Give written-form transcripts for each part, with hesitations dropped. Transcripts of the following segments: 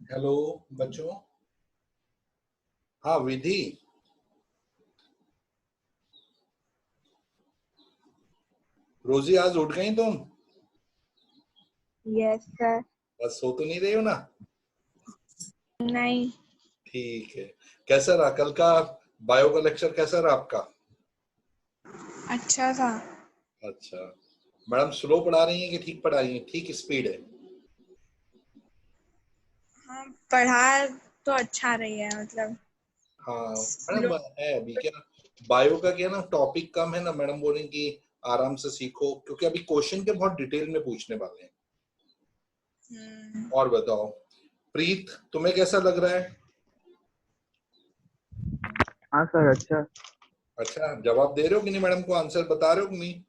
Hello बच्चों। हाँ विधि, रोजी आज उठ गई तुम? Yes sir. बस सो तो नहीं रही हो ना? नहीं। ठीक है। कैसा रहा कल का बायो का लेक्चर? कैसा रहा आपका? अच्छा था। अच्छा, मैडम स्लो पढ़ा रही हैं कि ठीक पढ़ा रही हैं? ठीक स्पीड है? हाँ, पढ़ा तो अच्छा रही है मतलब। हाँ मैडम, स्लो। है अभी क्या बायो का क्या ना, टॉपिक कम है ना, मैडम बोलेंगे कि आराम से सीखो क्योंकि अभी क्वेश्चन के बहुत डिटेल में पूछने वाले हैं। और बताओ प्रीत, तुम्हें कैसा लग रहा है? हाँ सर, अच्छा। अच्छा, जवाब दे रहे हो कि नहीं? मैडम को आंसर बता रहे हो कि नहीं?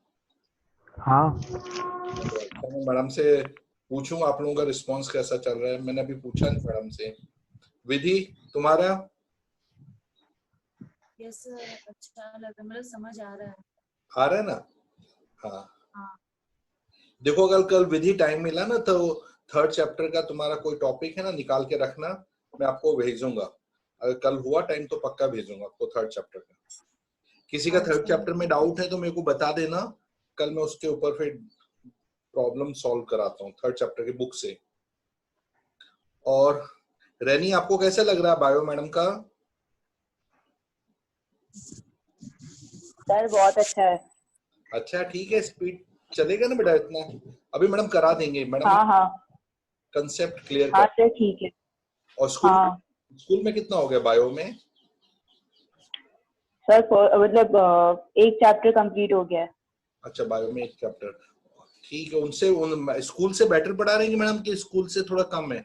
हाँ। तो अच्छा, मैं मैडम से पूछूंगा आप लोगों का रिस्पांस कैसा चल रहा है। मैंने अभी पूछा नहीं मैडम से। विधि, तुम्हारा? यस सर, अच्छा लग रहा है, मतलब समझ आ रहा है। आ रहा है ना? हाँ। हाँ। देखो अगर कल विधि टाइम मिला ना तो थर्ड चैप्टर का तुम्हारा कोई टॉपिक है ना, निकाल के रखना, मैं आपको भेजूंगा। अगर कल हुआ टाइम तो पक्का भेजूंगा आपको थर्ड चैप्टर का। किसी का थर्ड अच्छा चैप्टर में ठीक है। डाउट है तो मेरे को बता देना, कल मैं उसके ऊपर फिर प्रॉब्लम सॉल्व कराता हूँ थर्ड चैप्टर की बुक से। और रैनी, आपको कैसा लग रहा है बायो मैडम का? सर बहुत अच्छा है। अच्छा ठीक है, स्पीड चलेगा ना बेटा इतना? अभी मैडम करा देंगे मैडम, हाँ हाँ। कंसेप्ट क्लियर हाँ कर। सर ठीक है। और हाँ स्कूल में कितना हो गया बायो में? सर, मतलब एक चैप्टर कंप्लीट हो गया है। अच्छा, बायो में एक चैप्टर। ठीक है, उनसे स्कूल से बेटर पढ़ा रहे हैं मैडम कि स्कूल से थोड़ा कम है?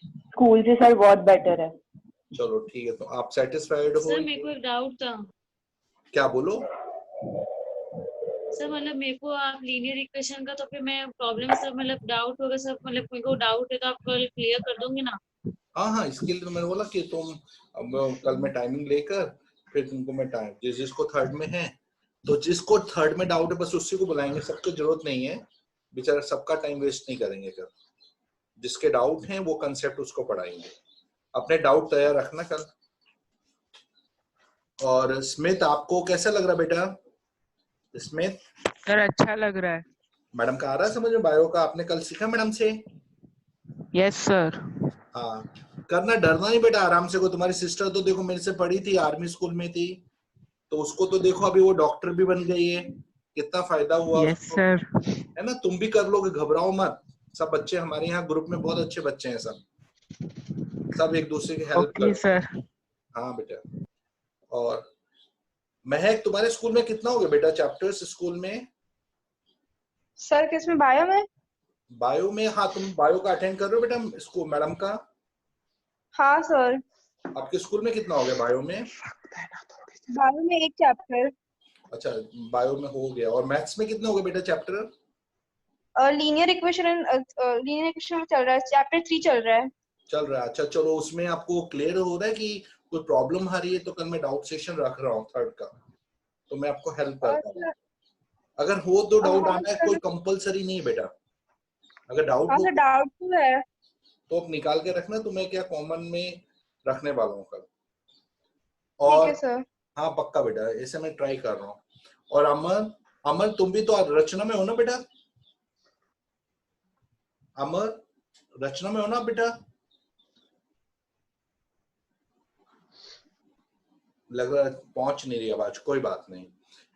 स्कूल से सर बहुत बेटर है। चलो ठीक है, तो आप सेटिस्फाइड हो? सर मेरे को एक डाउट था। क्या बोलो? सर मतलब मेरे को आप लीनियर इक्वेशन का तो फिर मैं प्रॉब्लम सर मतलब डाउट होगा सर, मतलब मेरे को डाउट है तो आप कल क्लियर कर दोगे ना? हाँ हाँ, इसके लिए तो मैंने बोला कि तुम अब कल मैं टाइमिंग लेकर फिर तुमको मैं टाइम जिसको थर्ड में है, तो जिसको थर्ड में डाउट है बस उसी को बुलाएंगे, सबको जरूरत नहीं है। बेचारा सबका टाइम वेस्ट नहीं करेंगे कल। जिसके डाउट हैं वो कंसेप्ट उसको पढ़ाएंगे। अपने डाउट तैयार रखना कल। और स्मिथ, आपको कैसा लग रहा बेटा? स्मिथ, सर अच्छा लग रहा है। मैडम का आ रहा है समझ में? बायो का आपने कल सीखा मैडम से? Yes sir. हाँ, करना, डरना नहीं बेटा, आराम से। को तुम्हारी सिस्टर तो देखो मेरे से पढ़ी थी, आर्मी स्कूल में थी, तो उसको तो देखो अभी वो डॉक्टर भी बन गई है, कितना फायदा हुआ यस उसको, सर। है ना? तुम भी कर लोगे, घबराओ मत। सब बच्चे हमारे यहाँ ग्रुप में बहुत अच्छे बच्चे हैं, सब सब एक दूसरे की हेल्प ओके करते हैं। सर। हाँ बेटा। और महक, तुम्हारे स्कूल में कितना हो गया बेटा चैप्टर्स स्कूल में? सर किसमें, बायो में? बायो में? हाँ, तुम बायो का अटेंड कर रहे हो बेटा स्कूल मैडम का? हाँ सर। आपके स्कूल में कितना हो गया बायो में? बायो में एक चैप्टर। अच्छा, बायो में हो गया। और मैथ्स में कितने हो गए बेटा chapter? Linear equation, linear equation में चल रहा है, चैप्टर 3 चल रहा है। चल रहा है? अच्छा चलो, उसमें आपको क्लियर हो रहा है कि कोई प्रॉब्लम आ रही है तो कल मैं डाउट सेशन रख रहा हूँ थर्ड का, तो मैं आपको हेल्प और करता हूँ। सर, अगर हो तो डाउट हाँ आना है, कोई सर। कंपलसरी नहीं है बेटा। अगर डाउट हाँ हो सर, डाउट तो है। तो आप निकाल के रखना, तो मैं क्या कॉमन में रखने वाला हूँ कल। ठीक और है सर। हाँ पक्का बेटा, ऐसे मैं ट्राई कर रहा हूँ। और अमर, अमर तुम भी तो रचना में हो ना बेटा? अमर, रचना में हो ना बेटा? लग रहा है पहुंच नहीं रही आवाज, कोई बात नहीं।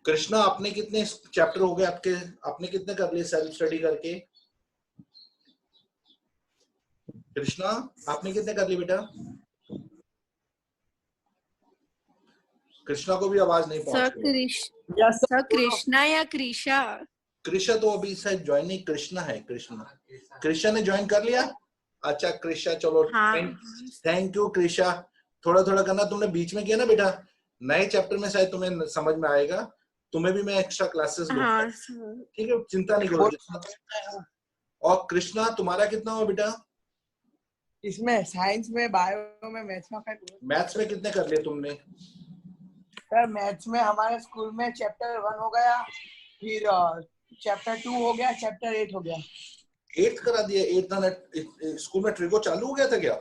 कृष्णा, आपने कितने चैप्टर हो गए आपके? आपने कितने कर लिए सेल्फ स्टडी करके? कृष्णा, आपने कितने कर लिए बेटा? कृष्णा को भी आवाज नहीं पहुंच रही। सर कृष्णा या कृषा? कृष्णा तो अभी शायद ज्वाइन नहीं, कृष्णा है। कृष्णा, कृष्णा ने ज्वाइन कर लिया? अच्छा कृष्णा, चलो हाँ। Thank you Krishna. थोड़ा थोड़ा करना, तुमने बीच में किया ना बेटा, नए चैप्टर में शायद तुम्हें समझ में आएगा। तुम्हें भी मैं एक्स्ट्रा क्लासेस लूंगा, हाँ सर। ठीक है? चिंता नहीं करो जितना। और कृष्णा, तुम्हारा कितना हुआ बेटा? इसमें साइंस में, बायो में, मैथ्स में मैथ्स में कितने कर लिए तुमने? सर मैथ्स में हमारे स्कूल में चैप्टर 1 हो गया, फिर चैप्टर 2 हो गया, चैप्टर 8 हो गया। 8th करा दिया। 8th स्कूल में ट्रिगो चालू हो गया था क्या?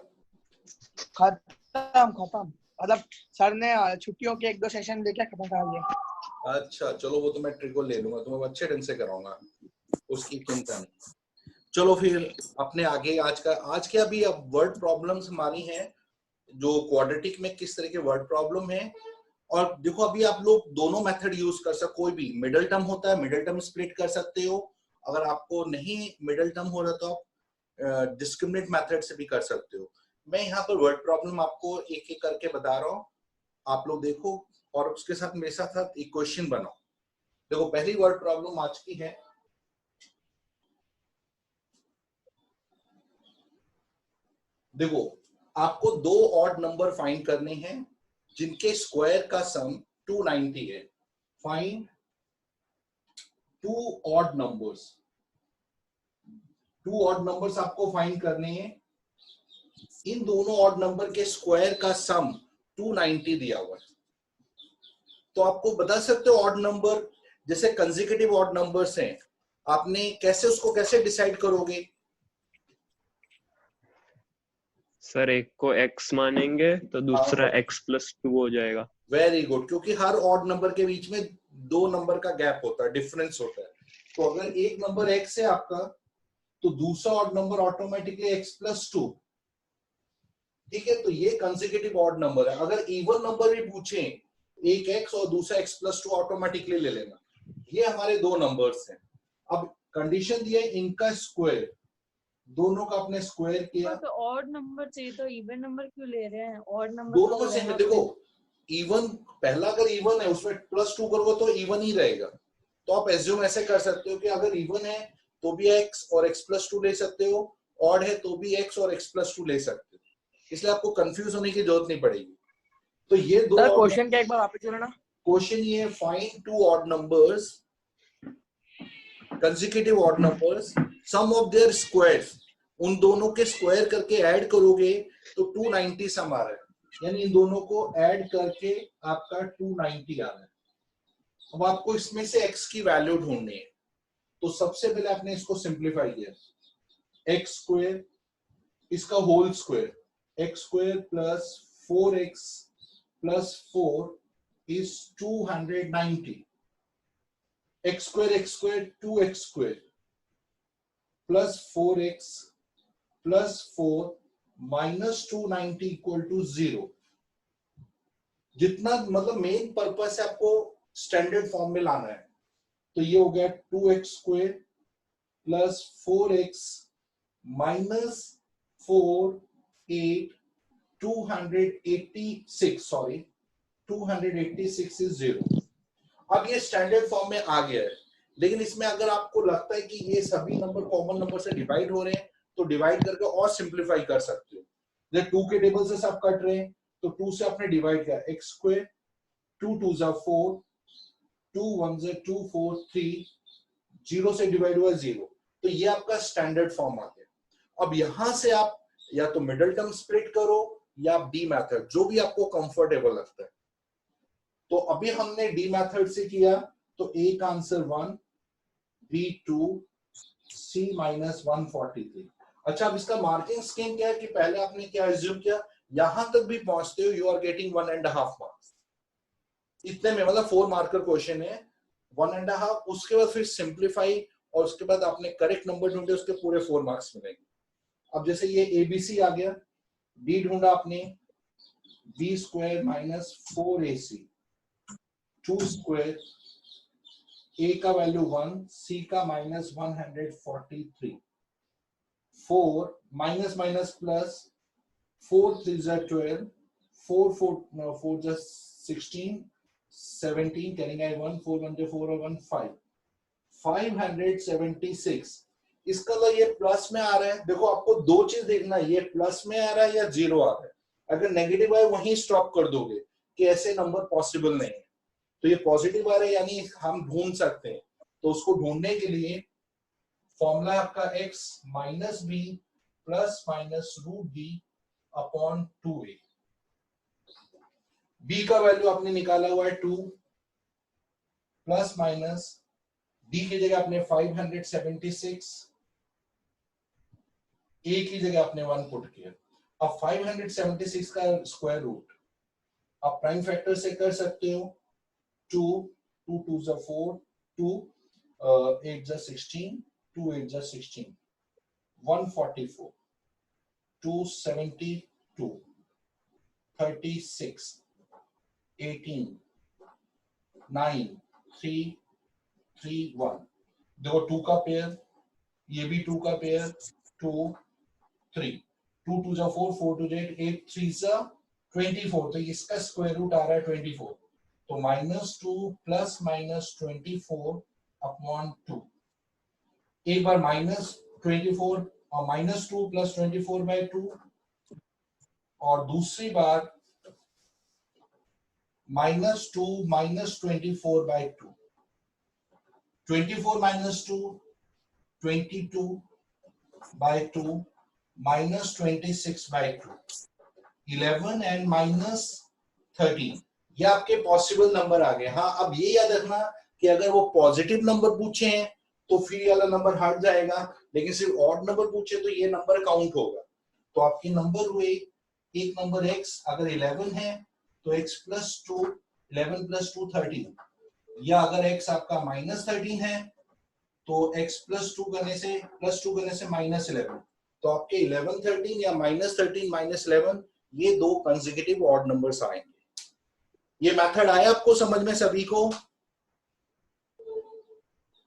खत्म मतलब सर ने छुट्टियों के 1-2 सेशन लेके खत्म कर दिया। अच्छा चलो, वो तो मैं ट्रिगो ले लूंगा, तुम्हें अच्छे ढंग से कराऊंगा, उसकी चिंता नहीं। चलो फिर अपने आगे आज के अभी अब वर्ड प्रॉब्लम्स हमारी हैं, जो क्वाड्रेटिक में किस तरह के वर्ड प्रॉब्लम है। और देखो अभी आप लोग दोनों मेथड यूज कर सकते, कोई भी मिडिल टर्म होता है मिडिल टर्म स्प्लिट कर सकते हो, अगर आपको नहीं मिडिल टर्म हो रहा तो आप डिस्क्रिमिनेट मेथड से भी कर सकते हो। मैं यहाँ पर वर्ड प्रॉब्लम आपको एक एक करके बता रहा हूँ, आप लोग देखो और उसके साथ मेरे साथ इक्वेशन बनाओ। देखो पहली वर्ड प्रॉब्लम आज की है, देखो आपको 2 ऑड नंबर फाइंड करने हैं जिनके स्क्वायर का सम 290 है। Find 2 odd numbers, 2 odd numbers आपको फाइंड करने हैं, इन दोनों ऑड नंबर के स्क्वायर का सम 290 दिया हुआ है। तो आपको बता सकते हो ऑड नंबर, जैसे कंसेक्यूटिव ऑड नंबर्स हैं, आपने कैसे उसको कैसे डिसाइड करोगे? सर एक को x मानेंगे तो दूसरा x+2 हो जाएगा। वेरी गुड, क्योंकि हर ऑड नंबर के बीच में 2 नंबर का गैप होता है, डिफरेंस होता है। तो अगर एक नंबर x है आपका तो दूसरा ऑड नंबर ऑटोमेटिकली x+2, ठीक है। तो ये कंसेक्यूटिव ऑड नंबर है। अगर इवन नंबर भी पूछे, एक x और दूसरा x+2 ऑटोमेटिकली ले लेना। ये हमारे 2 नंबर्स हैं। अब कंडीशन दिया है इनका स्क्वायर, दोनों का अपने स्क्वायर किया। तो ऑड नंबर चाहिए तो इवन नंबर क्यों ले रहे हैं? ऑड नंबर दोनों को सेम, देखो इवन पहला अगर इवन है उसमें +2 करोगे तो इवन ही रहेगा। तो आप एज्यूम ऐसे कर सकते हो कि अगर इवन है तो भी x और x+2 ले सकते हो, ऑड है तो भी x और x+2 ले सकते हो, इसलिए आपको कंफ्यूज होने की जरूरत नहीं पड़ेगी। तो ये दो क्वेश्चन क्या एक बार वापस बोलना। क्वेश्चन ये है, find 2 odd numbers, consecutive odd numbers, sum of their squares, उन दोनों के स्क्वायर करके ऐड करोगे तो 290 सम आ रहा है, यानी इन दोनों को ऐड करके आपका 290 आ रहा है। अब आपको इसमें से x की वैल्यू ढूंढनी है, तो सबसे पहले आपने इसको सिंप्लीफाई किया, x स्क्वायर इसका whole square, x square plus 4x plus 4 is 290, x square 2x square plus 4x plus 4 minus 290 equal to 0। जितना मतलब मेन पर्पस है आपको स्टैंडर्ड फॉर्म में लाना है, तो ये हो गया 2x square plus 4x minus 4 8 286 sorry 286 is 0। अब ये स्टैंडर्ड फॉर्म में आ गया है, लेकिन इसमें अगर आपको लगता है कि ये सभी नंबर कॉमन नंबर से डिवाइड हो रहे हैं तो डिवाइड करके और सिंप्लीफाई कर सकते हो। जैसे 2 के टेबल से सब कट रहे हैं तो 2 से आपने डिवाइड किया, x स्क्वायर 2 2 जा 4 2 1 जा 2 4 3 0 से डिवाइड हुआ 0, तो ये आपका स्टैंडर्ड फॉर्म आ गया। अब यहां से आप या तो मिडिल टर्म स्प्लिट करो या डी मेथड, जो भी आपको कंफर्टेबल लगता है। तो अभी हमने डी मेथड से किया, तो ए का आंसर 1, बी 2, सी -143। अच्छा, अब इसका मार्किंग स्कीम क्या है कि पहले आपने क्या एज्यूम किया, यहां तक भी पहुंचते हो यू आर गेटिंग 1.5 मार्क्स, इतने में मतलब 4 मार्कर क्वेश्चन है 1.5। उसके बाद फिर सिंप्लीफाई और उसके बाद आपने करेक्ट नंबर ढूंढे, उसके पूरे 4 मार्क्स मिलेंगे। अब जैसे ये एबीसी आ गया, डी ढूंढा आपने, बी स्क्वायर -4ac 2 स्क्वायर, ए का वैल्यू 1, सी का -143, 4 माइनस माइनस प्लस 4 3 जा 12, 4 4 जा 16 17 कैरिंग आई 1 4 1 जा 4 और 1 5 576। इसका तो ये प्लस में आ रहा है। देखो आपको दो चीज देखना है, ये प्लस में आ रहा है या जीरो आ रहा है। अगर नेगेटिव आए वहीं स्टॉप कर दोगे कि ऐसे नंबर पॉसिबल नहीं है। तो ये पॉजिटिव आ रहा है यानी हम ढूंढ सकते हैं। तो उसको ढूंढने के लिए फॉर्मूला है आपका x minus b plus minus root b upon 2a। b का वैल्यू आपने निकाला हुआ है 2 प्लस माइनस d की जगह आपने 576 a की जगह आपने 1 पुट किया। अब 576 का स्क्वायर रूट आप प्राइम फैक्टर से कर सकते हो। 2 2 2 जा 4, 2 8 जा 16, 2 8 जा 16, 144, 272, 36, 18, 9, 3, 3, 1। देखो 2 का पेयर, ये भी 2 का पेयर, 2, 3, 2 2 जा 4, 4 2 जा 8, 8 3 जा 24, तो इसका स्क्वायर रूट आ रहा है 24, तो -2 प्लस -24 अपॉन 2। एक बार -24 और -2 प्लस 24/2, और दूसरी बार -2 -24/2, 24 - 2 22/2 -26/2, 11 एंड -13, ये आपके पॉसिबल नंबर आ गए। हाँ, अब ये याद रखना कि अगर वो पॉजिटिव नंबर पूछे हैं तो फिर ये वाला नंबर हट जाएगा, लेकिन सिर्फ ऑड नंबर पूछे तो ये नंबर काउंट होगा। तो आपके नंबर हुए, एक नंबर x अगर 11 है तो x + 2, 11 + 2 13, या अगर x आपका -13 है तो x + 2 करने से -11, तो आपके 11 13 या -13 -11 ये दो कंसेक्यूटिव ऑड नंबर्स आएंगे। ये मेथड आया आपको समझ में सभी को?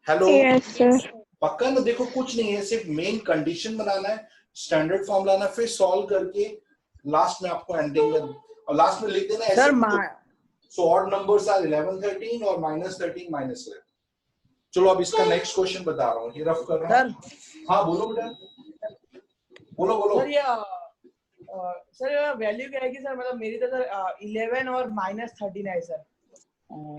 Hello, yes sir. पक्का ना? देखो कुछ नहीं है, सिर्फ मेन कंडीशन बनाना है, स्टैंडर्ड फॉर्म लाना, फिर सॉल्व करके लास्ट में आपको एंडिंग में और लास्ट में लिख देना ऐसे। सो ऑड नंबर्स आर 11 13 और -13 -11। चलो अब इसका नेक्स्ट क्वेश्चन बता रहा हूँ, ये रफ कर रहा हूँ। हाँ बोलो बेटा, बोलो। सर वैल्यू क्या है कि सर, मतलब मेरी तो सर 11 और -13 है सर।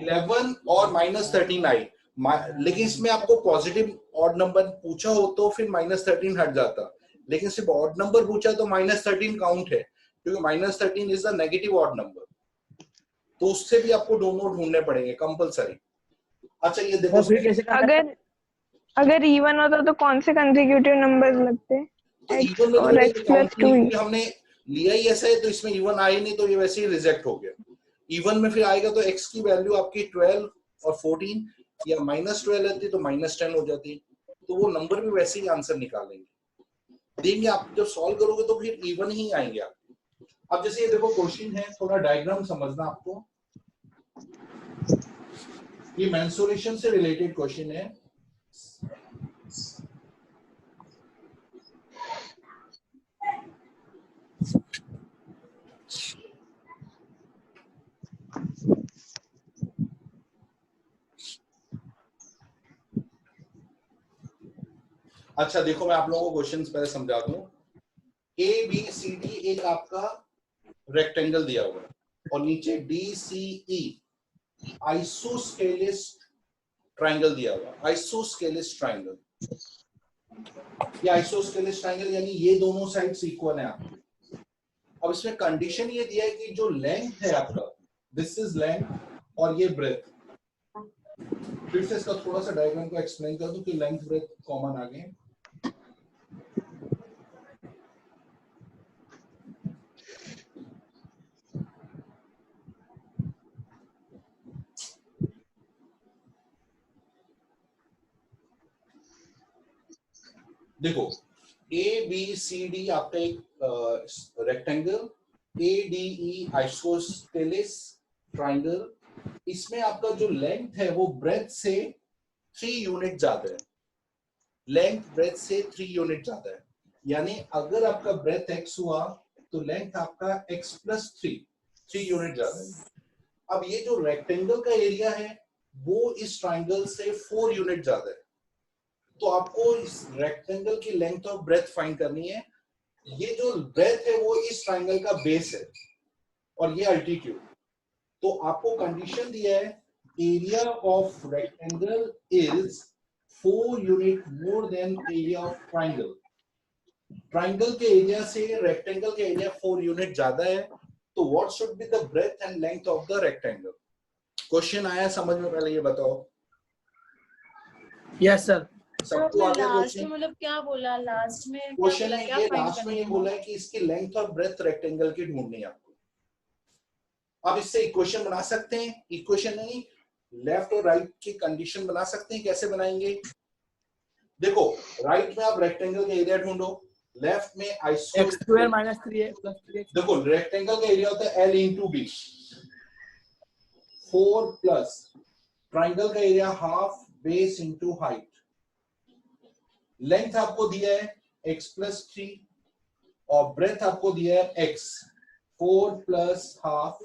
11 और -13 आई, लेकिन इसमें आपको पॉजिटिव ऑड नंबर पूछा हो तो फिर -13 हट जाता, लेकिन सिर्फ ऑड नंबर पूछा तो -13 काउंट है, क्योंकि -13 is the negative odd number, तो उससे भी आपको दोनों ढूंढने पड़ेंगे कंपलसरी। अच्छा ये देखो, अगर इवन होता तो कौन से कंसेक्यूटिव नंबर्स लगते? x और x + 2। हमने लिया ही ऐसा है तो इसमें इवन आए नहीं, तो ये वैसे ही रिजेक्ट हो गया। इवन में फिर आएगा तो x की वैल्यू आपकी 12 और 14, या -12 रहती तो -10 हो जाती, तो वो नंबर भी वैसे ही आंसर निकालेंगे देंगे आप। जब सॉल्व करोगे तो फिर इवन ही आएंगे आप। अब जैसे ये देखो क्वेश्चन है, थोड़ा डायग्राम समझना आपको, ये मेंसुरेशन से रिलेटेड क्वेश्चन है। अच्छा देखो, मैं आप लोगों को क्वेश्चन पहले समझा दूं। ABCD एक आपका रेक्टेंगल दिया हुआ है और नीचे DCE आइसोस्केलिस ट्रायंगल दिया हुआ है। आइसोस्केलिस ट्रायंगल, ये आइसोस्केलिस ट्रायंगल यानी ये दोनों साइड्स इक्वल हैं आपकी। अब इसमें कंडीशन ये दिया है कि जो लेंथ है आपका, दिस इज लेंथ और ये ब्रेथ। फिर से इसका थोड़ा सा डायग्राम को एक्सप्लेन कर दूं कि लेंथ ब्रेथ कॉमन आ गए। देखो ABCD आपका एक रेक्टेंगल, ADE आइसोस्केलिस ट्रायंगल, इसमें आपका जो लेंथ है वो ब्रेथ से 3 यूनिट ज्यादा है। लेंथ ब्रेथ से 3 यूनिट ज्यादा है, यानी अगर आपका ब्रेथ x हुआ तो लेंथ आपका x + 3 यूनिट ज्यादा है। अब ये जो रेक्टेंगल का एरिया है वो इस ट्रायंगल से 4 यूनिट ज्यादा है, तो आपको इस रेक्टेंगल की लेंथ और ब्रेथ फाइंड करनी है। ये जो ब्रेथ है वो इस ट्रायंगल का बेस है और ये अल्टीट्यूड। तो आपको कंडीशन दिया है, area of rectangle is 4 unit more than area of triangle. Triangle के एरिया से रेक्टेंगल के एरिया 4 यूनिट ज्यादा है, तो what should be the breadth and length of the rectangle? Question आया समझ में? पहले ये बताओ। Yes sir. सबको आ गया लास्ट में क्वेश्चन? मतलब क्या बोला लास्ट में, क्या क्वेश्चन बोला, है क्या ये, फाइंड लास्ट में करना ये है? बोला है कि इसकी लेंथ और ब्रेथ रेक्टेंगल की ढूंढनी है आपको। अब इससे इक्वेशन बना सकते हैं, इक्वेशन नहीं, लेफ्ट और राइट की कंडीशन बना सकते हैं। कैसे बनाएंगे? देखो, राइट में आप रेक्टेंगल का एरिया ढूंढो, लेफ्ट में x square minus 3x plus 3x। देखो रेक्टेंगल का एरिया होता है L into B, 4 plus triangle का area half base into height. Length आपको दिया है x प्लस 3 और ब्रेथ आपको दिया है x, 4 प्लस हाफ।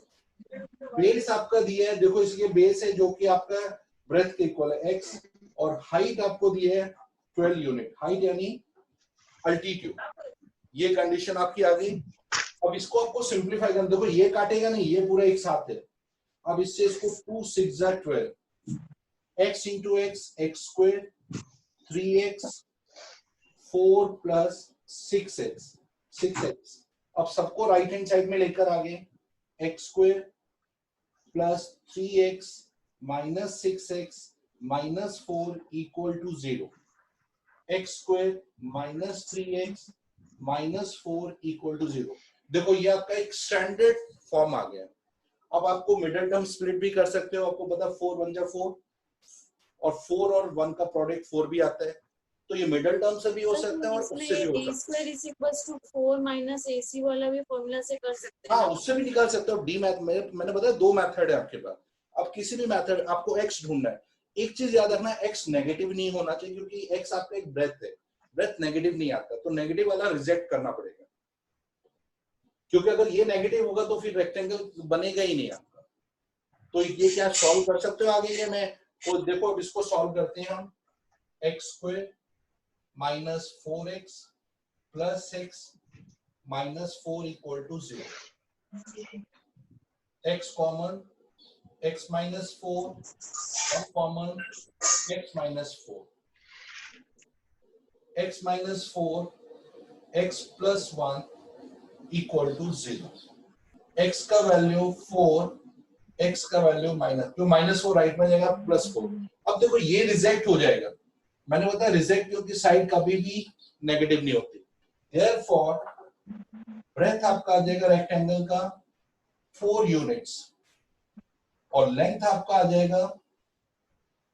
बेस आपका दिया है, देखो इसके बेस है जो कि आपका ब्रेथ के इक्वल है x, और हाइट आपको दिया है 12 यूनिट, हाइट यानी अल्टीट्यूड। ये कंडीशन आपकी आ गई। अब इसको आपको सिंप्लीफाई करना, देखो ये काटेगा नहीं, ये पूरा एक साथ है। अब इससे इसको 2 6 12, x into x, x square, 3x, 4 plus 6x, 6x। अब सबको राइट हैंड साइड में लेकर आ गए, x square plus 3x minus 6x minus 4 equal to 0, x square minus 3x minus 4 equal to 0। देखो ये आपका एक स्टैंडर्ड फॉर्म आ गया। अब आपको मिडिल टर्म स्प्लिट भी कर सकते हो, आपको पता 4 1 जा 4 और 4 और 1 का प्रोडक्ट 4 भी आता है, तो ये मिडिल टर्म से भी हो सकता है और उससे भी हो सकता है। d² = 4 माइनस ac वाला भी फॉर्मूला से कर सकते हैं। हाँ, उससे भी निकाल सकते हो। डी मैथ में मैंने बताया 2 मेथड है आपके पास। अब किसी भी मेथड आपको x ढूंढना है, एक चीज याद रखना, x नेगेटिव नहीं होना चाहिए, क्योंकि x आपका एक ब्रेथ है, ब्रेथ नेगेटिव नहीं आता, तो नेगेटिव वाला रिजेक्ट करना पड़ेगा, क्योंकि अगर ये नेगेटिव होगा तो फिर रेक्टेंगल बनेगा ही नहीं आपका। तो ये क्या सॉल्व कर सकते हो आगे ये मैं, तो देखो अब इसको सॉल्व करते हैं हम। X square minus 4x plus 6 minus 4 equal to 0, x common, x minus 4 common, x minus 4, x minus 4, x plus 1 equal to 0, x का वैल्यू 4, x का वैल्यू माइनस, जो -4 राइट में जाएगा +4। अब देखो ये रिजेक्ट हो जाएगा, मैंने बताया रिजेक्ट क्योंकि साइड कभी भी नेगेटिव नहीं होती। देयरफॉर ब्रेथ आपका आ जाएगा रेक्टेंगल का 4 यूनिट्स और लेंथ आपका आ जाएगा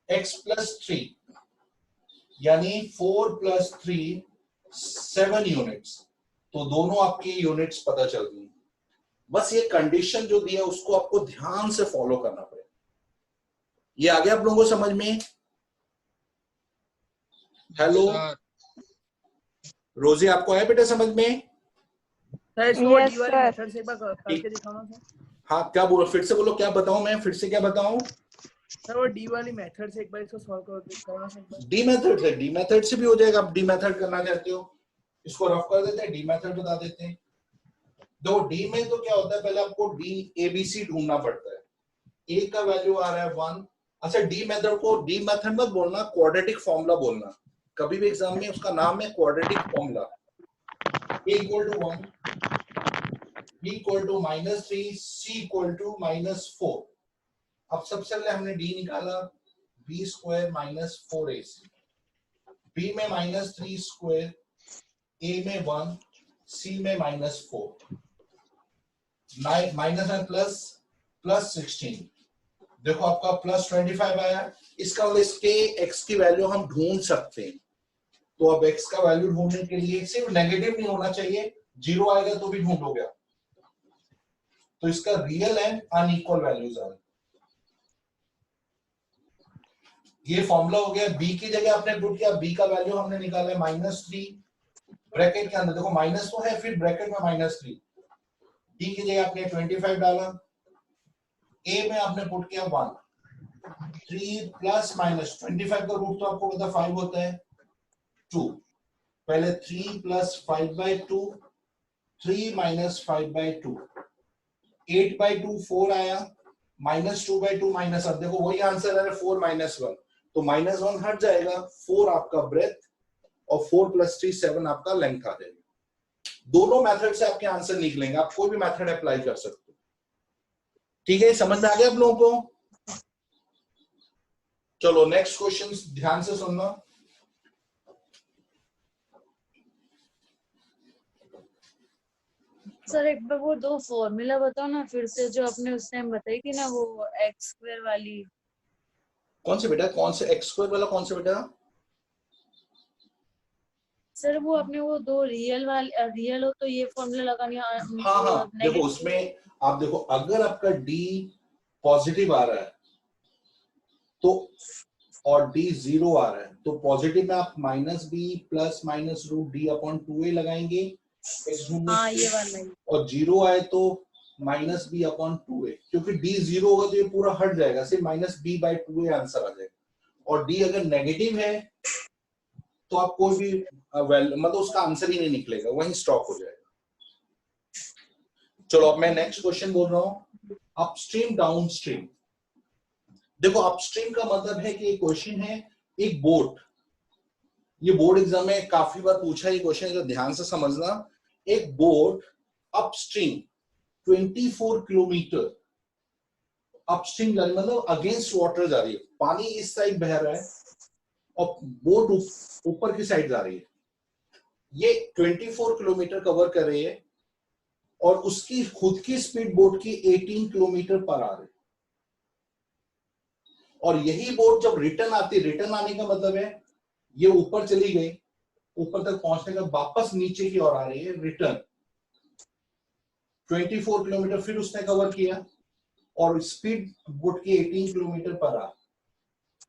x प्लस 3, यानी 4 प्लस 3 7 यूनिट्स। तो दोनों आपके यूनिट्स पता चल गई। बस ये कंडीशन जो दिया उसको आपको ध्यान से फॉलो करना पड़ेगा। ये आ गया आप लोगों को समझ में? हेलो रोजी, आपको आया बेटा समझ में? सर इसको Yes, डी वाली sir. मेथड से एक बार करके दिखाना सर। हाँ, क्या बोलो, फिर से बोलो, क्या बताऊं मैं, फिर से क्या बताऊं? सर वो डी वाली मेथड से एक बार इसको सॉल्व करना सर एक बार। डी मेथड से, डी मेथड से भी हो जाएगा। आप डी मेथड करना चाहते हो, इसको रफ कर देते हैं, डी मेथड बता देते हैं। दो डी में तो क्या होता है, पहले आपको डी एबीसी ढूंढना पड़ता है। ए का वैल्यू आ रहा है 1। अच्छा, डी मेथड को डी मेथड मत बोलना, क्वाड्रेटिक फॉर्मूला बोलना। कभी भी एग्जाम में उसका नाम है quadratic formula. a equal to 1, b equal to -3, c equal to -4। अब सबसे पहले हमने d निकाला, b square minus 4ac, b में -3 स्क्वायर, a में 1, c में -4, माइनस में प्लस 16। देखो आपका +25 आया। इसका मतलब इसके x की वैल्यू हम ढूंढ सकते हैं। तो अब x का वैल्यू ढूंढने के लिए सिर्फ नेगेटिव नहीं होना चाहिए, 0 आएगा तो भी ढूंढोगे। तो इसका रियल एंड अनइक्वल वैल्यूज आ रहे। ये फॉर्मूला हो गया। b की जगह आपने पुट किया, b का वैल्यू हमने निकाला है -3, ब्रैकेट के अंदर देखो माइनस तो है, फिर ब्रैकेट में -3, d की जगह आपने 25 डाला, a में आपने पुट किया 1, 3 प्लस माइनस 25 का रूट तो आपको पता 5 होता है, 2, पहले 3 प्लस 5/2, 3 माइनस 5/2, 8/2 4 आया, -2/2 माइनस, अब देखो वही आंसर है 4 - 1, तो -1 हट जाएगा, 4 आपका ब्रेथ और 4 + 3 7 आपका लेंथ आ जाएगा। दोनों मेथड से आपके आंसर निकलेंगे, आप कोई भी मेथड अप्लाई कर सकते हो। ठीक है, समझ में आ गया आप लोगों को? चलो नेक्स्ट क्वेश्चन ध्यान से सुनना। सर एक बार वो दो फॉर्मूला बताओ ना फिर से, जो आपने उस टाइम बताई थी ना, वो एक्स स्क्वायर वाली। कौन से बेटा, कौन से एक्स स्क्वायर वाला, कौन से बेटा? सर वो आपने वो दो रियल वाले, रियल हो तो ये फॉर्मूला लगानी है, हाँ हाँ, देखो उसमें आप देखो, अगर आपका डी पॉजिटिव आ रहा है तो, और डी 0 आ रहा है तो पॉजिटिव में आप minus b plus minus root d upon 2a लगाएंगे हाँ ये वाला ही। और 0 आए तो माइनस बी अपॉन 2a, क्योंकि डी 0 होगा तो ये पूरा हट जाएगा, सिर्फ minus B by 2a answer आ जाएगा। और डी अगर नेगेटिव है तो आप कोई भी मतलब उसका आंसर ही नहीं निकलेगा, वहीं स्टॉप हो जाएगा। चलो अब मैं नेक्स्ट क्वेश्चन बोल रहा हूं, अपस्ट्रीम डाउनस्ट्रीम। देखो अपस्ट्रीम का मतलब है कि एक क्वेश्चन है, एक बोट, ये बोर्ड एग्जाम में काफी बार पूछा ये क्वेश्चन, जो ध्यान से समझना। एक बोट अपस्ट्रीम 24 किलोमीटर अपस्ट्रीम जा रही, मतलब अगेंस्ट वाटर जा रही है, पानी इस साइड बह रहा है और बोट ऊपर की साइड जा रही है। ये 24 किलोमीटर कवर कर रही है और उसकी खुद की स्पीड बोट की 18 किलोमीटर पर आ रही है। और यही बोट जब रिटर्न आती, रिटर्न आने का मतलब है ये ऊपर चली गई, ऊपर तक पहुंचने का वापस नीचे की ओर आ रही है, रिटर्न 24 किलोमीटर फिर उसने कवर किया और स्पीड बोट की 18 किलोमीटर पर आ।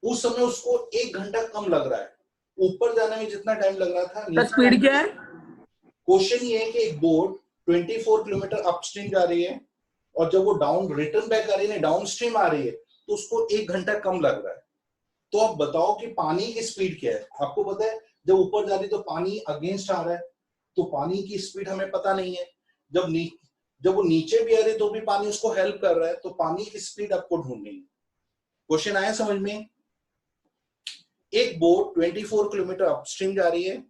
उस समय उसको 1 घंटा कम लग रहा है, ऊपर जाने में जितना टाइम लग रहा था। स्पीड क्या है? क्वेश्चन ये है कि एक बोट 24 किलोमीटर अपस्ट्रीम जा रही है और जब वो डाउन रिटर्न बैक आ रही है, डाउन स्ट्रीम आ रही है, तो उसको 1 घंटा कम लग रहा है। तो आप बताओ कि पानी की स्पीड क्या है? आपको पता है जब ऊपर जा रही है तो पानी अगेंस्ट आ रहा है, तो पानी की स्पीड हमें पता नहीं है। जब वो नीचे भी आ रही है तो भी पानी उसको हेल्प कर रहा है, तो पानी की स्पीड आपको ढूंढनी है। क्वेश्चन आया समझ में? एक बोट 24 किलोमीटर अपस्ट्रीम जा रही है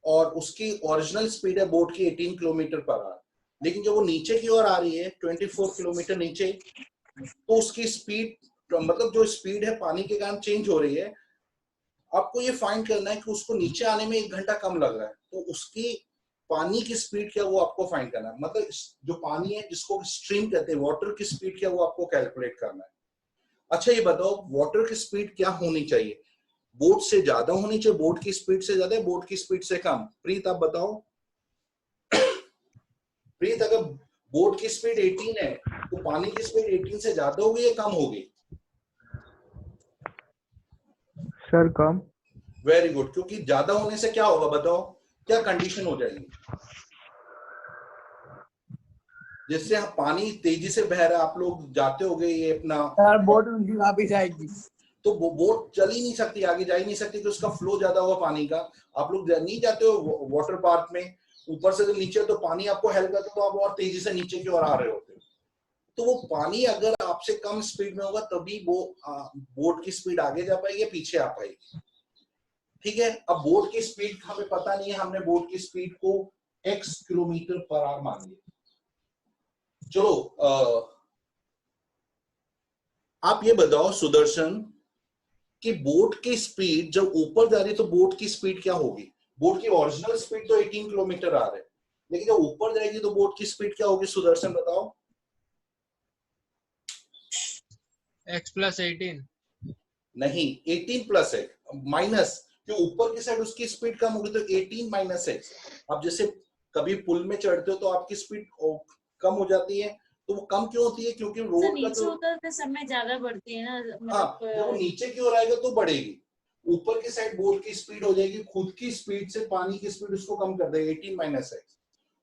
और उसकी ओरिजिनल स्पीड है बोट की 18 किलोमीटर पर आवर, लेकिन जब वो नीचे की ओर आ रही है 24 किलोमीटर नीचे, तो उसकी स्पीड, मतलब जो स्पीड है पानी के कारण चेंज हो रही है। आपको ये फाइंड करना है कि उसको नीचे आने में 1 घंटा कम लग रहा है, तो उसकी पानी की स्पीड क्या वो आपको फाइंड करना है। मतलब जो पानी है जिसको स्ट्रीम कहते हैं, वाटर की स्पीड क्या वो आपको कैलकुलेट करना है। अच्छा ये बताओ वाटर की स्पीड क्या होनी चाहिए? बोट से ज्यादा होनी चाहिए, बोट की स्पीड से ज्यादा, बोट की स्पीड से कम? प्रीत आप बताओ। प्रीत अगर बोट की स्पीड 18 है तो पानी की स्पीड 18 से ज्यादा होगी या कम होगी? सर कम। वेरी गुड, क्योंकि ज्यादा होने से क्या होगा बताओ, क्या कंडीशन हो जाएगी? जिससे पानी तेजी से बह रहा है, आप लोग जाते होगे ये अपना बोट वापिस आएगी तो वो बोट चल ही नहीं सकती, आगे जा ही नहीं सकती, कि उसका फ्लो ज्यादा होगा पानी का। आप लोग नहीं जाते हो वाटर पार्क में, ऊपर से जब नीचे तो पानी आपको हेल्प करता है तो आप और तेजी से नीचे की ओर आ रहे होते हो। तो वो पानी अगर आपसे कम स्पीड में होगा तभी वो बोट की स्पीड आगे जा पाएगी या पीछे आ पाएगी। ठीक है, अब बोट की स्पीड हमें पता नहीं है, हमने बोट की स्पीड को x किलोमीटर पर आवर मान लिया। चलो आप ये बताओ सुदर्शन कि बोट की स्पीड जब ऊपर जा रही है तो बोट की स्पीड क्या होगी? बोट की ओरिजिनल स्पीड तो 18 किलोमीटर आ रहा है, लेकिन जब ऊपर जाएगी तो बोट की स्पीड क्या होगी? सुदर्शन बताओ। x + 18 नहीं, 18 + x माइनस, क्यों ऊपर की साइड उसकी स्पीड कम होगी तो 18 - x। अब जैसे कभी पुल में चढ़ते हो तो आपकी स्पीड कम हो जाती है, तो वो कम क्यों होती है? क्योंकि रोड का नीचे उतरते समय ज्यादा बढ़ती है ना, मतलब जब वो नीचे की ओर आएगा तो बढ़ेगी, ऊपर की साइड बोट की स्पीड हो जाएगी खुद की स्पीड से, पानी की स्पीड उसको कम कर देगा 18 - x।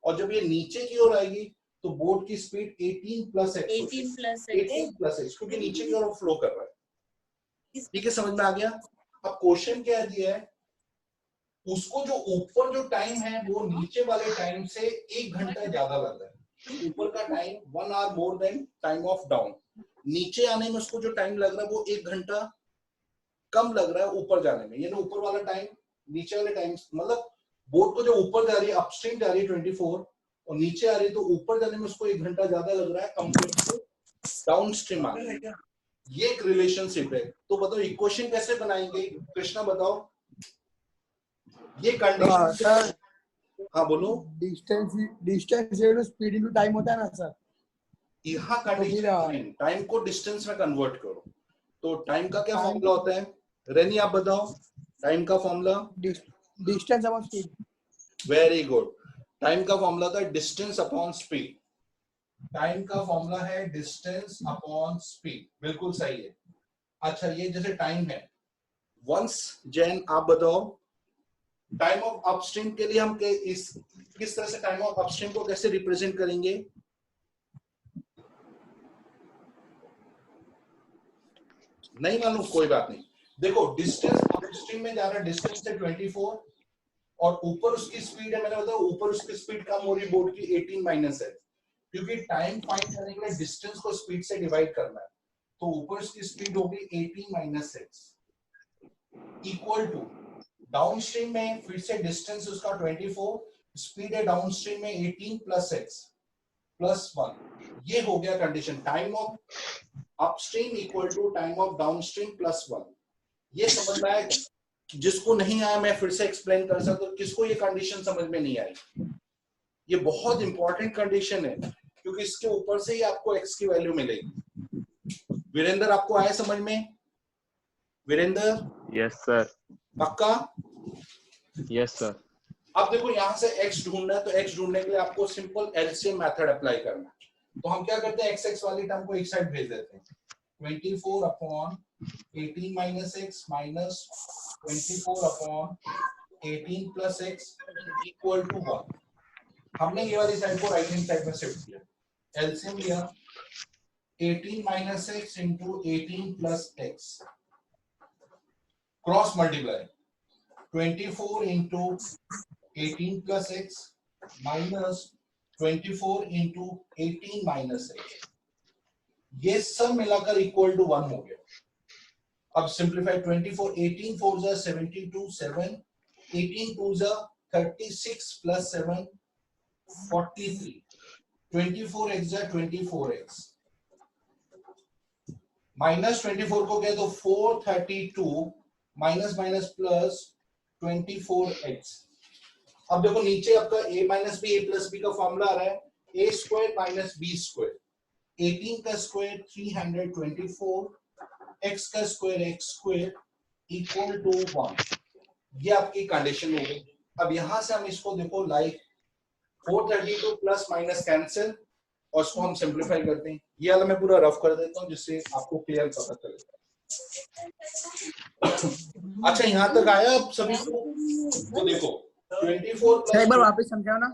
और जब ये नीचे की ओर आएगी तो बोट की स्पीड 18 + x, 18 + x, क्योंकि नीचे की ओर फ्लो कर रहा है। ठीक है, समझ में आ गया? अब क्वेश्चन क्या दिया है, उसको जो ऊपर जो टाइम है वो नीचे वाले टाइम से 1 घंटा ज्यादा लग रहा है। ऊपर का time 1 hour more than time of down, नीचे आने में उसको जो टाइम लग रहा है वो 1 घंटा कम लग रहा है ऊपर जाने में। यानी ऊपर वाला टाइम नीचे वाले टाइम, मतलब बोट को जो ऊपर जा रही है अपस्ट्रीम जा रही है 24 और नीचे आ रही है तो ऊपर जाने में उसको 1 घंटा ज्यादा लग रहा है कंपेयर टू डाउन स्ट्रीम आने में। ये एक रिलेशनशिप है। तो बताओ इक्वेशन कैसे बनाएंगे? कृष्णा बताओ। ये कंडीशन हाँ बोलो। Distance to speed into time होता है ना सर? यहाँ तो फिर कंडीशन टाइम को डिस्टेंस में कन्वर्ट करो। तो टाइम का क्या फॉर्मूला होता है? रेनी आप बताओ टाइम का formula. Distance upon speed. Very good. Time का फॉर्मूला था डिस्टेंस अपॉन स्पीड। टाइम का फॉर्मूला है डिस्टेंस अपॉन स्पीड, बिल्कुल सही है। अच्छा ये जैसे टाइम है, वंस जैन आप बताओ टाइम ऑफ अपस्ट्रीम के लिए हम किस तरह से टाइम ऑफ अपस्ट्रीम को कैसे रिप्रेजेंट करेंगे? नहीं मालूम, कोई बात नहीं। देखो डिस्टेंस अपस्ट्रीम में जा रहा है, डिस्टेंस है 24 और ऊपर उसकी स्पीड है, मैंने बताया ऊपर उसकी स्पीड कम हो रही बोर्ड की 18 माइनस है, क्योंकि टाइम फाइंड करने के लिए डिस्टेंस को स्पीड से डिवाइड करना है। तो ऊपर उसकी स्पीड होगी 18 माइनस 6 इक्वल टू डाउनस्ट्रीम में फिर से डिस्टेंस उसका 24, स्पीड है डाउनस्ट्रीम में 18 प्लस 6 प्लस 1। ये हो गया condition, time of upstream equal to time of downstream plus 1। ये समझ में आया? जिसको नहीं आया मैं फिर से एक्सप्लेन कर सकता हूं। किसको ये कंडीशन समझ में नहीं आई? ये बहुत इंपॉर्टेंट कंडीशन है क्योंकि इसके ऊपर से ही आपको x की वैल्यू मिलेगी। वीरेंद्र आपको आया समझ में? वीरेंद्र? Yes sir. पक्का? Yes sir. अब देखो यहां से x ढूंढना है, तो x ढूंढने के लिए आपको सिंपल एलसीएम मेथड अप्लाई करना है। तो हम क्या करते हैं, x वाली टर्म को एक साइड भेज देते हैं। 24 upon 18 minus 6 minus 24 upon 18 plus 6 equal to 1। हमने ये वाली साइड को राइट हैंड साइड में शिफ्ट किया, एलसीएम लिया 18 minus 6 into 18 plus x cross multiply 24 into 18 plus x minus 24 into 18 minus x, ये सब मिलाकर इक्वल टू 1 हो गया। अब सिंप्लीफाई 24 18 4 जा 72 7 18 2 जा 36 प्लस 7 43 24x जा 24x माइनस 24 को कह दो 432 माइनस माइनस प्लस 24x। अब देखो नीचे आपका a minus b a plus b का फॉर्मूला आ रहा है, a square minus b square, 18 का स्क्वायर 324, x का square x square equal to 1। ये आपकी कंडीशन हो गई। अब यहां से हम इसको देखो लाइक 432 प्लस माइनस कैंसिल और इसको हम सिंप्लीफाई करते हैं। ये वाला मैं पूरा रफ कर देता हूं जिससे आपको क्लियर पता चले। अच्छा यहां तक आया अब सभी को? तो देखो 24 प्लस एक बार वापस समझाओ ना।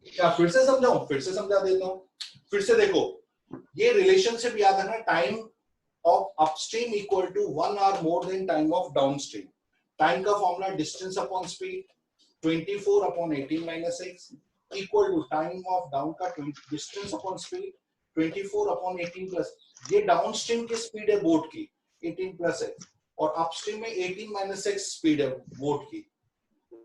क्या फिर से समझाऊं? फिर से समझा देता हूं। फिर से देखो ये रिलेशनशिप याद है ना, time of upstream equal to 1 hour more than time of downstream. Time का formula distance upon speed 24 upon 18 minus 6 equal to time of down का distance upon speed 24 upon 18 plus, ये डाउनस्ट्रीम की स्पीड है boat की 18 plus 6 और upstream में 18 minus 6 speed है boat की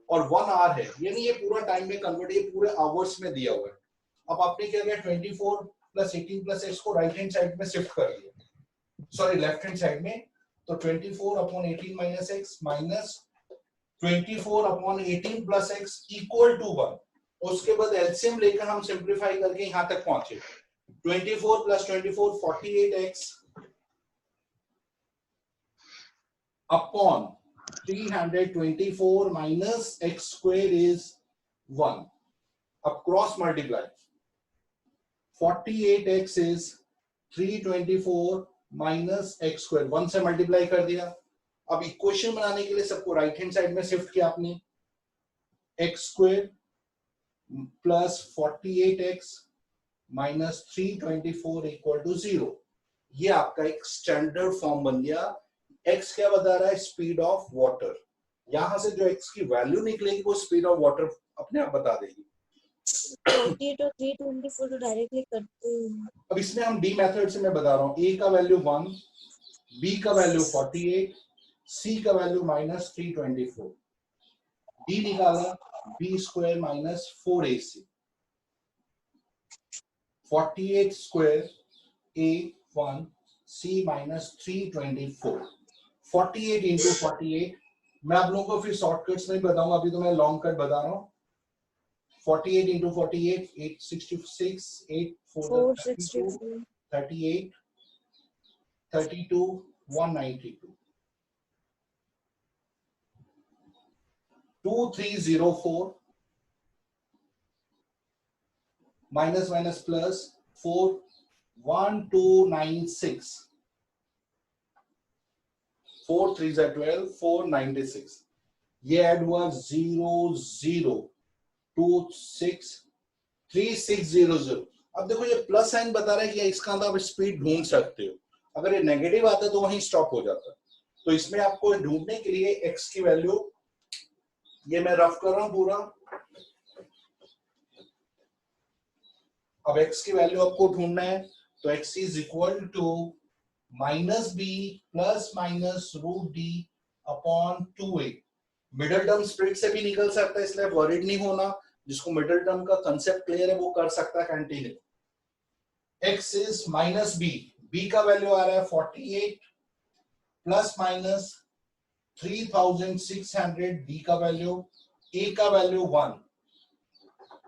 और 1 आवर है, यानी ये पूरा टाइम में कन्वर्ट, ये पूरे आवर्स में दिया हुआ है। अब आपने क्या किया 24 प्लस 18 प्लस 6 को राइट हैंड साइड में शिफ्ट कर दिया, सॉरी लेफ्ट हैंड साइड में। तो 24 upon 18 minus 6 minus 24 upon 18 plus 6 equal to 1। उसके बाद एलसीएम लेकर हम सिंप्लीफाई करके यहां तक पहुंचे। 24 plus 24 48x upon 324 minus x square is 1। अब cross multiply 48x is 324 minus x square, 1 से मल्टीप्लाई कर दिया। अब इक्वेशन बनाने के लिए सबको राइट हैंड साइड में शिफ्ट किया आपने, x square plus 48x minus 324 equal to 0। ये आपका एक स्टैंडर्ड फॉर्म बन गया। x क्या बता रहा है? Speed of water. यहां से जो x की वैल्यू निकलेगी वो स्पीड ऑफ वाटर अपने आप बता देगी। 48 और 324 तो डायरेक्टली करते हैं। अब इसमें हम डी मेथड से मैं बता रहा हूं, a का वैल्यू 1, b का वैल्यू 48, c का वैल्यू माइनस 324, d निकाला b square minus 4ac, 48 square a 1 c minus 324, 48 into 48। मैं आप लोगों को फिर शॉर्टकट्स में बताऊंगा, अभी तो मैं लॉन्ग कट बता रहा हूं। 48 into 48, 866, 8 4 464 38, 32, 192. 2304 minus minus plus 4 1296. 4 3s are 12, 496. ये ऐड हुआ 00263600। अब देखो ये प्लस साइन बता रहा है कि इसका आप स्पीड ढूंढ सकते हो। अगर ये नेगेटिव आता है तो वहीं स्टॉप हो जाता है। तो इसमें आपको ढूंढने के लिए x की वैल्यू, ये मैं रफ कर रहा हूं पूरा। अब x की वैल्यू आपको ढूंढना है तो x is equal to minus b plus minus root d upon 2a। Middle term split से भी निकल सकता है, इसलिए वरीड नहीं होना। जिसको मिडिल टर्म का कंसेप्ट क्लियर है वो कर सकता है continue. x is minus b, b का वैल्यू आ रहा है 48 प्लस माइनस 3600, d का वैल्यू, a का वैल्यू 1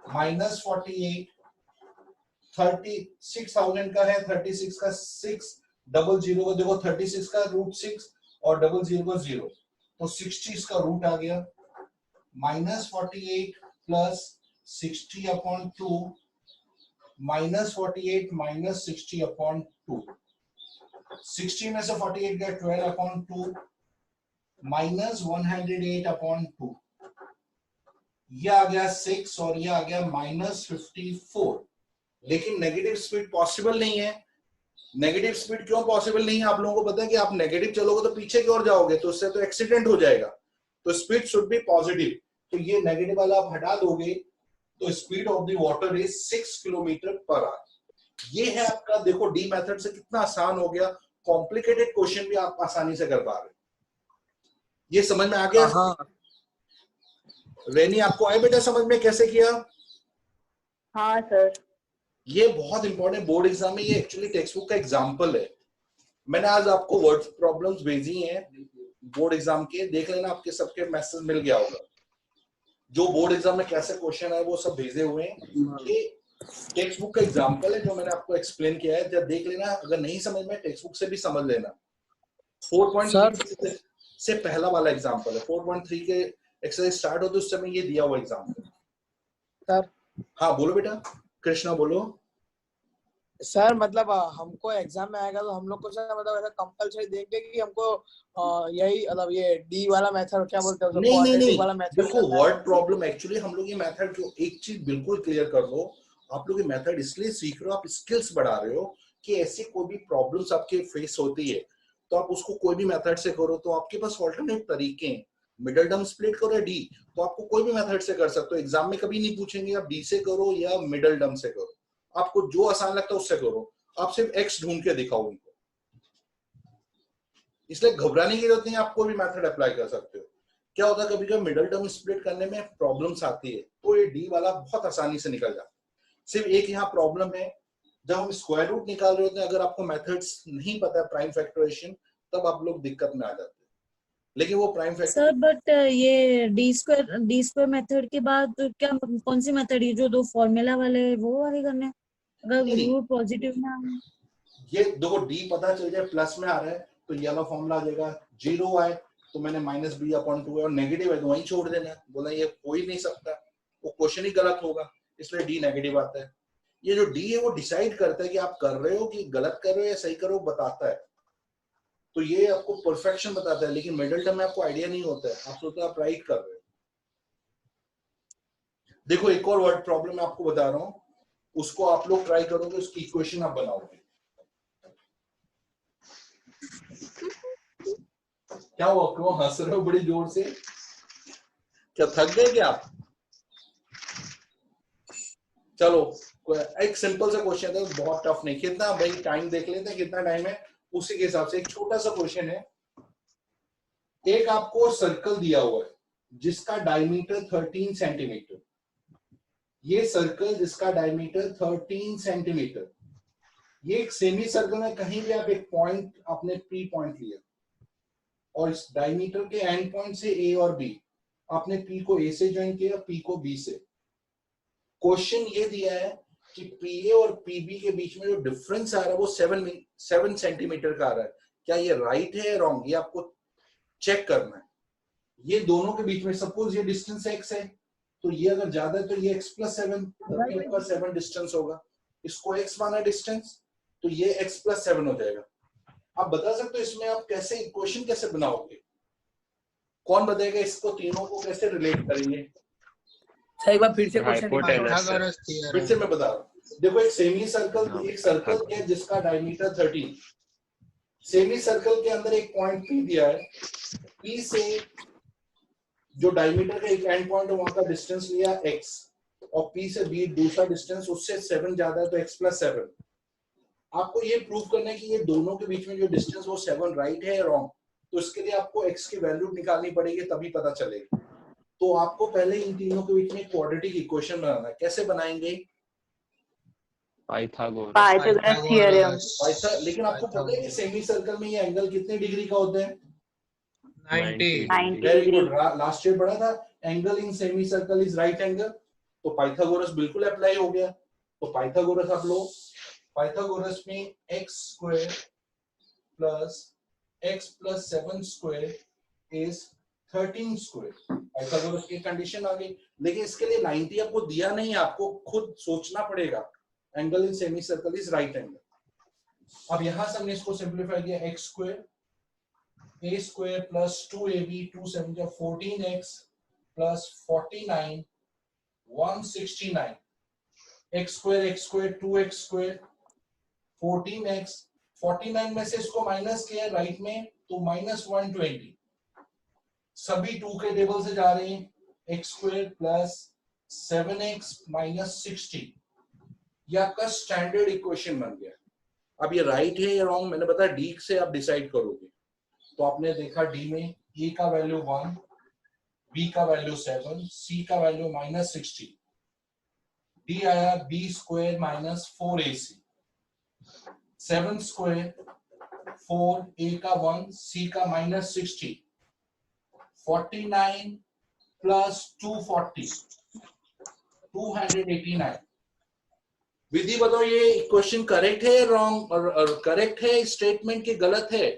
माइनस 48 36,000 का है, 36 का 6 डबल जीरो का देखो 36 का रूट 6 और डबल जीरो का 0 तो 60 इसका रूट आ गया। Minus 48 plus 60 upon 2 minus 48 minus 60 upon 2। 60 में से 48 गया 12 अपॉन 2 माइनस 108 अपॉन 2। ये आ गया 6 और ये आ गया माइनस 54। लेकिन नेगेटिव स्पीड पॉसिबल नहीं है। नेगेटिव स्पीड क्यों पॉसिबल नहीं है? आप लोगों को पता है कि आप नेगेटिव चलोगे तो पीछे की ओर जाओगे तो उससे तो एक्सीडेंट हो जाएगा। तो स्पीड शुड बी पॉजिटिव। तो ये नेगेटिव वाला आप हटा दोगे तो speed of the water is 6 kilometre per hour. ये है आपका, देखो डी मेथड से कितना आसान हो गया। कॉम्प्लिकेटेड क्वेश्चन भी आप आसानी से कर पा रहे हो। ये समझ में आ गया? हाँ रेनी आपको आए बेटा समझ में कैसे किया? हाँ सर। ये बहुत इंपॉर्टेंट बोर्ड एग्जाम में, ये एक्चुअली टेक्स्ट बुक का एग्जाम्पल है। मैंने आज आपको वर्ड प्रॉब्लम्स भेजी हैं बोर्ड एग्जाम के, देख लेना आपके सबके मैसेज मिल गया होगा। जो बोर्ड एग्जाम में कैसे क्वेश्चन है वो सब भेजे हुए हैं। ये टेक्स्ट बुक का एग्जाम्पल है जो मैंने आपको एक्सप्लेन किया है। जब देख लेना, अगर नहीं समझ में टेक्स्ट बुक से भी समझ लेना। 4.3 से पहला वाला एग्जाम्पल है। 4.3 के एक्सरसाइज स्टार्ट होते उस समय ये दिया हुआ एग्जाम्पल। सर। हाँ बोलो बेटा, कृष्णा बोलो। सर मतलब हमको एग्जाम में आएगा तो हम लोग को सर मतलब ऐसा कंपलसरी देंगे कि हमको यही मतलब ये डी वाला मेथड क्या बोलते हैं नहीं नहीं नहीं, वाला मेथड। देखो वर्ड प्रॉब्लम एक्चुअली हम लोग ये मेथड, जो एक चीज बिल्कुल क्लियर कर दो, आप लोग ये मेथड इसलिए सीख रहे हो, आप स्किल्स बढ़ा रहे हो कि ऐसी कोई भी प्रॉब्लम्स आपके फेस होती है तो आप उसको कोई भी मेथड से करो। तो आपके पास ऑल्टरनेट तरीके हैं। मिडिल टर्म स्प्लिट करो या डी, तो आपको कोई भी मेथड से कर सकते हो। एग्जाम में कभी नहीं पूछेंगे आप डी से करो या मिडिल टर्म से करो। आपको जो आसान लगता है उससे करो। आप सिर्फ एक्स ढूंढ के दिखाओ उनको, इसलिए घबराने की जरूरत नहीं, आप कोई भी मेथड अप्लाई कर सकते हो। क्या होता है कभी कभी मिडिल टर्म स्प्लिट करने में प्रॉब्लम्स आती है तो ये डी वाला बहुत आसानी से निकल जाता है। सिर्फ एक यहाँ प्रॉब्लम है, जब हम स्क्वायर रूट निकाल रहे होते हैं, अगर आपको मेथड्स नहीं पता है प्राइम फैक्टराइजेशन, तब आप लोग दिक्कत में आ जाते हैं। लेकिन वो प्राइम फैक्टर सर बट ये डी स्क्वायर मेथड के बाद क्या कौन सी मेथड है? जो दो फॉर्मूला वाले वो वाले करने हैं? अगर रूट पॉजिटिव में आए, ये देखो डी पता चल जाए प्लस में आ रहा है तो ये वाला फॉर्मूला आ जाएगा। 0 आए तो मैंने माइनस बी अपॉन 2 है, और नेगेटिव है तो वहीं छोड़ देना है। बोला ये हो ही नहीं सकता, वो क्वेश्चन ही गलत होगा, इसलिए डी नेगेटिव आता है। ये जो डी है वो डिसाइड करता है कि आप कर रहे हो कि गलत कर रहे हो या सही कर रहे हो, बताता है। तो ये आपको परफेक्शन बताता है। लेकिन मिडिल टर्म में आपको आइडिया नहीं होता है, आप सोचते हो आप राइट कर रहे हो। देखो एक और वर्ड प्रॉब्लम मैं आपको बता रहा हूं, उसको आप लोग ट्राई करोगे, उसकी इक्वेशन आप बनाओगे। क्या हुआ, क्यों हंस रहे हो बड़ी जोर से? क्या थक गए क्या आप? चलो एक सिंपल सा क्वेश्चन है, बहुत टफ नहीं। कितना भाई टाइम देख लेते हैं, कितना टाइम है उसी के हिसाब से। एक छोटा सा क्वेश्चन है। एक आपको सर्कल दिया हुआ है जिसका डायमीटर 13 सेंटीमीटर। ये सर्कल जिसका डायमीटर 13 सेंटीमीटर, ये एक सेमी सर्कल में कहीं भी आप एक पॉइंट, आपने पी पॉइंट लिया और इस डायमीटर के एंड पॉइंट से ए और बी, आपने पी को ए से ज्वाइन किया, पी को बी से। क्वेश्चन ये दिया है कि पीए और पीबी के बीच में जो डिफरेंस आ रहा है वो 7 सेंटीमीटर का आ रहा है। क्या ये राइट है या रॉन्ग, ये आपको चेक करना है। ये दोनों के बीच में सपोज ये डिस्टेंस x है, तो ये अगर ज्यादा है तो ये x + 7 तभी आपका 7 डिस्टेंस होगा। इसको x माना डिस्टेंस, तो ये x + 7 हो जाएगा। आप बता सकते हो इसमें आप कैसे इक्वेशन कैसे बनाओगे? कौन बताएगा इसको, तीनों को कैसे रिलेट करेंगे? एक बार फिर से क्वेश्चन पाइथागोरस फिर से मैं बता रहा हूँ। देखो एक सेमी सर्कल, एक सर्कल है जिसका डायमीटर 13, सेमी सर्कल के अंदर एक पॉइंट P दिया है, P से जो डायमीटर का एक एंड पॉइंट है वहां का डिस्टेंस लिया x, और P से B दूसरा डिस्टेंस उससे 7 ज्यादा है तो x + 7। आपको ये प्रूव करना है कि ये दोनों के बीच में जो डिस्टेंस वो 7 राइट है या रॉन्ग। तो इसके लिए आपको x की वैल्यू निकालनी पड़ेगी, तभी पता चलेगा। तो आपको पहले इन तीनों के बीच में क्वाड्रेटिक इक्वेशन बनाना है। कैसे बनाएंगे? Pythagoras theorem. लेकिन आपको पता है कि सेमी सर्कल में ये एंगल कितने डिग्री का होता है? 90। Very good. लास्ट ईयर पढ़ा था angle in semi circle is right angle, तो पाइथागोरस बिल्कुल अप्लाई हो गया। तो पाइथागोरस आप लो, पाइथागोरस में x² + x + 7² इज 13²। पाइथागोरस की कंडीशन आ गई। लेकिन इसके लिए 90 आपको दिया नहीं है, आपको खुद सोचना पड़ेगा। Angle in semi circle is right angle. अब यहां से हमने इसको सिंपलीफाई किया, x² a² + 2ab 2 7 14x + 49 169 x² 2x² 14x 49 में से इसको माइनस किया राइट में तो -120। सभी 2 के टेबल से जा रहे हैं। x² + 7x - 60, ये आपका स्टैंडर्ड इक्वेशन बन गया। अब ये राइट है या रॉन्ग मैंने बताया डी से आप डिसाइड करोगे। तो आपने देखा डी में ए का वैल्यू 1, बी का वैल्यू 7, सी का वैल्यू -60, डी आया b² - 4ac, 7² 4, a का 1, c का -60, 49 + 240 289। विधि बताओ ये इक्वेशन करेक्ट है रॉन्ग, और करेक्ट है स्टेटमेंट की गलत है?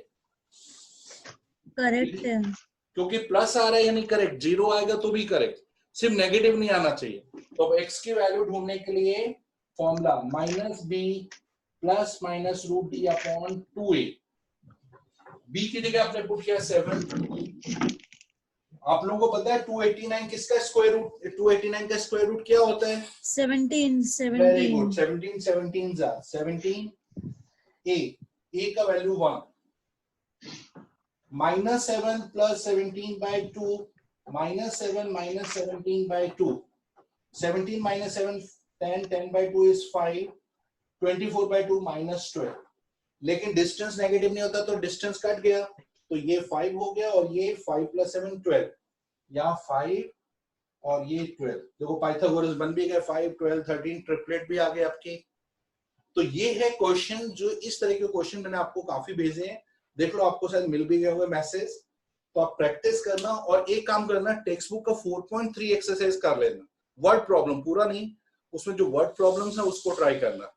करेक्ट है, क्योंकि प्लस आ रहा है यानी करेक्ट, जीरो आएगा तो भी करेक्ट, सिर्फ नेगेटिव नहीं आना चाहिए। तो अब x की वैल्यू ढूंढने के लिए फॉर्मूला -b + -√d/2a। b की जगह आपने पुट किया 7। आप लोगों को पता है 289 किसका स्क्वायर रूट, 289 का स्क्वायर रूट क्या होता है? 17। वेरी गुड, 17 a का वैल्यू 1, -7 + 17/2 -7 - 17/2, 17 - 7 10 10/2 is 5, 24/2 -12। लेकिन डिस्टेंस नेगेटिव नहीं होता तो डिस्टेंस कट गया, तो ये 5 हो गया और ये 5 + 7 12, यहाँ 5 और ये 12। देखो पाइथागोरस बन भी गए, 5 12 13 ट्रिपलेट भी आ गए आपके। तो ये है क्वेश्चन, जो इस तरह के क्वेश्चन मैंने आपको काफी भेजे हैं। देख लो आपको शायद मिल भी गए होंगे मैसेज। तो आप प्रैक्टिस करना और एक काम करना, टेक्स्ट बुक का 4.3 एक्सरसाइज कर लेना। वर्ड प्रॉब्लम पूरा नहीं, उसमें जो वर्ड प्रॉब्लम्स है उसको ट्राई करना।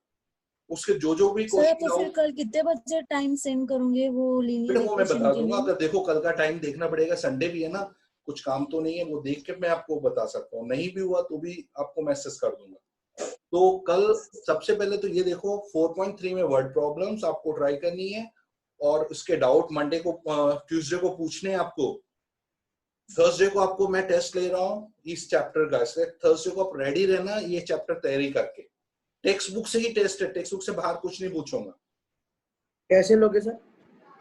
उसके जो भी सर क्वेश्चन तो फिर कल कितने बजे टाइम सेंड करोगे वो लीनियर वो मैं इक्वेशन बता के दूंगा। लिए? अगर देखो कल का टाइम देखना पड़ेगा, संडे भी है ना, कुछ काम तो नहीं है, वो देख के मैं आपको बता सकता हूँ। नहीं भी हुआ तो भी आपको मैसेज कर दूंगा। तो कल सबसे पहले तो ये देखो 4.3 में वर्ड प्रॉब्लम्स आपको ट्राई करनी है, और उसके डाउट मंडे को ट्यूसडे को पूछने हैं आपको। थर्सडे को आपको मैं टेस्ट ले रहा हूँ इस चैप्टर का, इसलिए थर्सडे को आप रेडी रहना ये चैप्टर तैयारी करके। टेक्स्ट बुक से ही टेस्ट है, टेक्स्ट बुक से बाहर कुछ नहीं पूछूंगा। कैसे लोगे सर?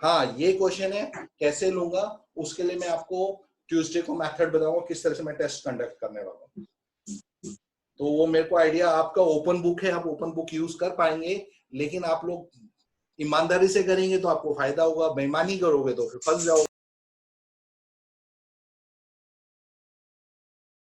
हाँ ये क्वेश्चन है कैसे लूंगा, उसके लिए मैं आपको ट्यूसडे को मेथड बताऊंगा किस तरह से मैं टेस्ट कंडक्ट करने वाला हूँ। तो वो मेरे को आइडिया, आपका ओपन बुक है, आप ओपन बुक यूज कर पाएंगे, लेकिन आप लोग ईमानदारी से करेंगे तो आपको फायदा होगा, बेईमानी करोगे तो फिर फंस जाओगे।